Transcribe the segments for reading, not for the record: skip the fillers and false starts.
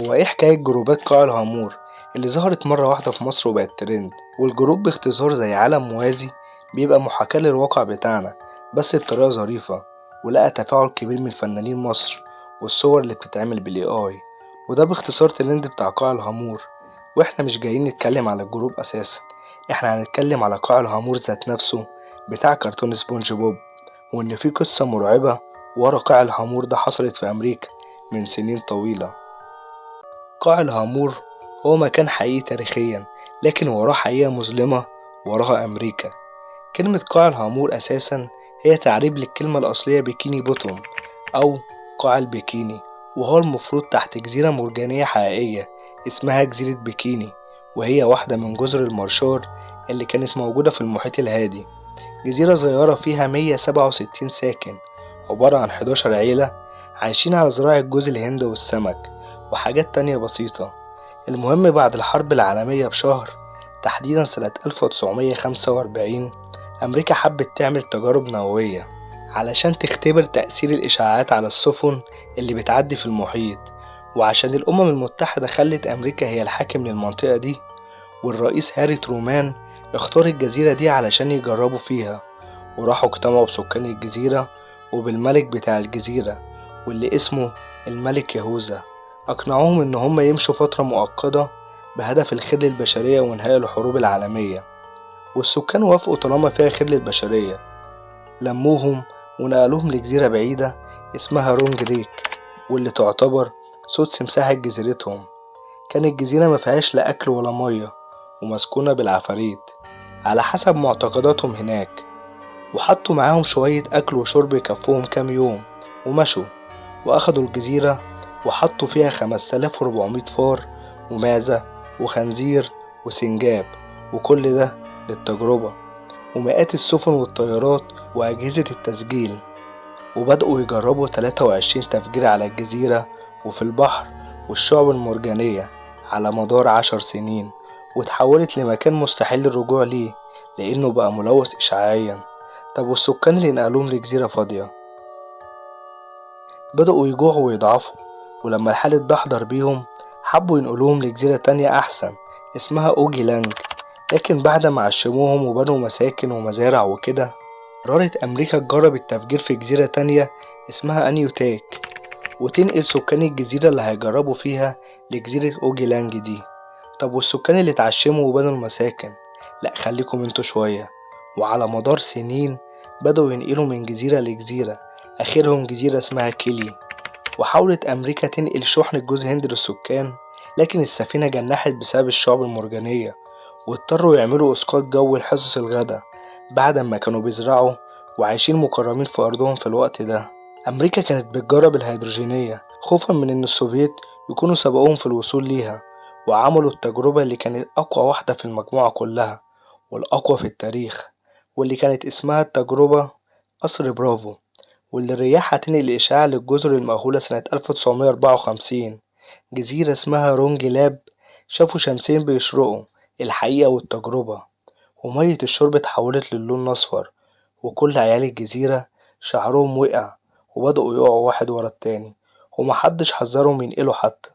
هو ايه حكاية جروبات قاع الهامور اللي ظهرت مرة واحدة في مصر وبقت ترند؟ والجروب باختصار زي عالم موازي بيبقى محاكاة للواقع بتاعنا بس بطريقة ظريفة، ولقى تفاعل كبير من فنانين مصر والصور اللي بتتعمل بالاي اي. وده باختصار ترند بتاع قاع الهامور. واحنا مش جايين نتكلم على الجروب اساسا، احنا هنتكلم على قاع الهامور ذات نفسه بتاع كرتون سبونج بوب، وان في قصة مرعبة ورا قاع الهامور ده حصلت في امريكا من سنين طويلة. قاع الهامور هو مكان حقيقي تاريخيا، لكن وراه حقيقة مظلمة وراها أمريكا. كلمة قاع الهامور أساسا هي تعريب للكلمة الأصلية بيكيني بوتوم أو قاع البيكيني، وهو المفروض تحت جزيرة مرجانية حقيقية اسمها جزيرة بيكيني، وهي واحدة من جزر المارشال اللي كانت موجودة في المحيط الهادي. جزيرة صغيرة فيها 167 ساكن، عبارة عن 11 عيلة عايشين على زراعة جوز الهند والسمك وحاجات تانية بسيطة. المهم بعد الحرب العالمية بشهر، تحديدا سنة 1945، أمريكا حبت تعمل تجارب نووية علشان تختبر تأثير الإشعاعات على السفن اللي بتعدي في المحيط، وعشان الأمم المتحدة خلت أمريكا هي الحاكم للمنطقة دي، والرئيس هاري ترومان اختار الجزيرة دي علشان يجربوا فيها. وراحوا اجتمعوا بسكان الجزيرة وبالملك بتاع الجزيرة واللي اسمه الملك يهوذا، أقنعوهم إن هم يمشوا فترة مؤقتة بهدف الخير للبشرية وإنهاء الحروب العالمية. والسكان وافقوا طالما فيها خير للبشرية. لموهم ونقلوهم لجزيرة بعيدة اسمها رونج ليك، واللي تعتبر سدس مساحة جزيرتهم. كانت الجزيرة مفيهاش لا أكل ولا مية، ومسكونة بالعفاريت على حسب معتقداتهم هناك. وحطوا معاهم شوية أكل وشرب يكفوهم كام يوم ومشوا، وأخدوا الجزيرة وحطوا فيها 5400 فار ومعزة وخنزير وسنجاب، وكل ده للتجربة، ومئات السفن والطيارات وأجهزة التسجيل. وبدأوا يجربوا 23 تفجير على الجزيرة وفي البحر والشعب المرجانية على مدار 10 سنين، وتحولت لمكان مستحيل الرجوع ليه لأنه بقى ملوث إشعاعيا. طب والسكان اللي نقلوهم لجزيرة فاضية بدأوا يجوعوا ويضعفوا، ولما الحال اتدحضر بيهم حبوا ينقلوهم لجزيرة تانية أحسن اسمها أوجي لانج. لكن بعد ما عشموهم وبنوا مساكن ومزارع وكده، قررت أمريكا تجرب التفجير في جزيرة تانية اسمها أنيوتاك، وتنقل سكان الجزيرة اللي هيجربوا فيها لجزيرة أوجي لانج دي. طب والسكان اللي اتعشموا وبنوا المساكن؟ لأ، خليكم انتوا شوية. وعلى مدار سنين بدأوا ينقلوا من جزيرة لجزيرة، آخرهم جزيرة اسمها كيلي. وحاولت أمريكا تنقل شحنة جوز هند للسكان، لكن السفينة جنحت بسبب الشعب المرجانية، واضطروا يعملوا إسقاط جوي لحصص الغدا بعد ما كانوا بيزرعوا وعايشين مكرمين في أرضهم في الوقت ده. أمريكا كانت بتجرب الهيدروجينية خوفا من إن السوفييت يكونوا سبقوهم في الوصول ليها، وعملوا التجربة اللي كانت أقوى واحدة في المجموعة كلها والأقوى في التاريخ، واللي كانت اسمها التجربة قصر برافو، واللي الرياح هتنقل الإشعاع للجزر المأهولة سنة 1954. جزيرة اسمها رونج لاب شافوا شمسين بيشرقوا، الحقيقة والتجربة، ومية الشرب اتحولت للون الأصفر، وكل عيال الجزيرة شعرهم وقع وبدأوا يقعوا واحد ورا التاني، ومحدش حذرهم ينقلوا حتى.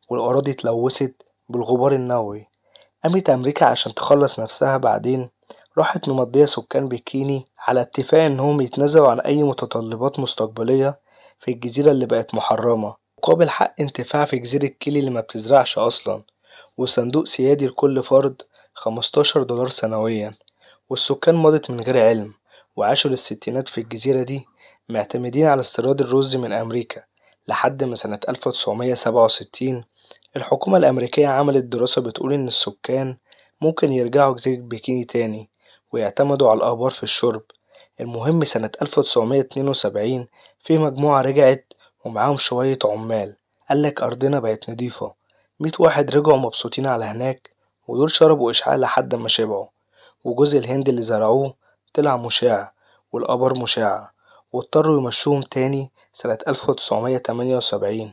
والأراضي اتلوثت بالغبار النووي. قامت أمريكا عشان تخلص نفسها بعدين راحت ممضية سكان بكيني على اتفاق إنهم يتنازلوا عن أي متطلبات مستقبلية في الجزيرة اللي بقت محرمة، مقابل حق انتفاع في جزيرة كيلي اللي ما بتزرعش أصلا، وصندوق سيادي لكل فرد $15 سنويا. والسكان مضت من غير علم، وعاشوا للستينات في الجزيرة دي معتمدين على استيراد الرز من أمريكا، لحد ما سنة 1967 الحكومة الأمريكية عملت دراسة بتقول إن السكان ممكن يرجعوا جزيرة بيكيني تاني ويعتمدوا على الآبار في الشرب. المهم سنة 1972 في مجموعة رجعت ومعاهم شوية عمال، قالك أرضنا بقت نضيفة. 100 واحد رجعوا مبسوطين على هناك، ودول شربوا إشعاع لحد ما شبعوا. وجوز الهند اللي زرعوه طلع مشع، والآبار مشعة، واضطروا يمشوهم تاني سنة 1978.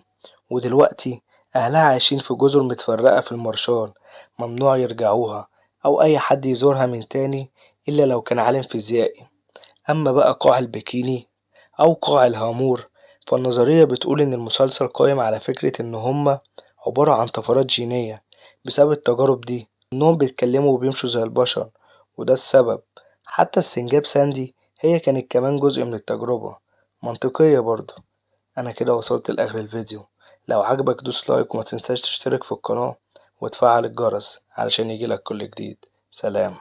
ودلوقتي أهلها عايشين في جزر متفرقة في المارشال، ممنوع يرجعوها أو أي حد يزورها من تاني إلا لو كان عالم فيزيائي. أما بقى قاع البكيني أو قاع الهامور، فالنظرية بتقول إن المسلسل قائم على فكرة إن هما عبارة عن طفرات جينية بسبب التجارب دي، إنهم بيتكلموا وبيمشوا زي البشر، وده السبب. حتى السنجاب ساندي هي كانت كمان جزء من التجربة، منطقية برضه. أنا كده وصلت لآخر الفيديو، لو عجبك دوس لايك وما تنساش تشترك في القناة وتفعل الجرس علشان يجيلك كل جديد. سلام.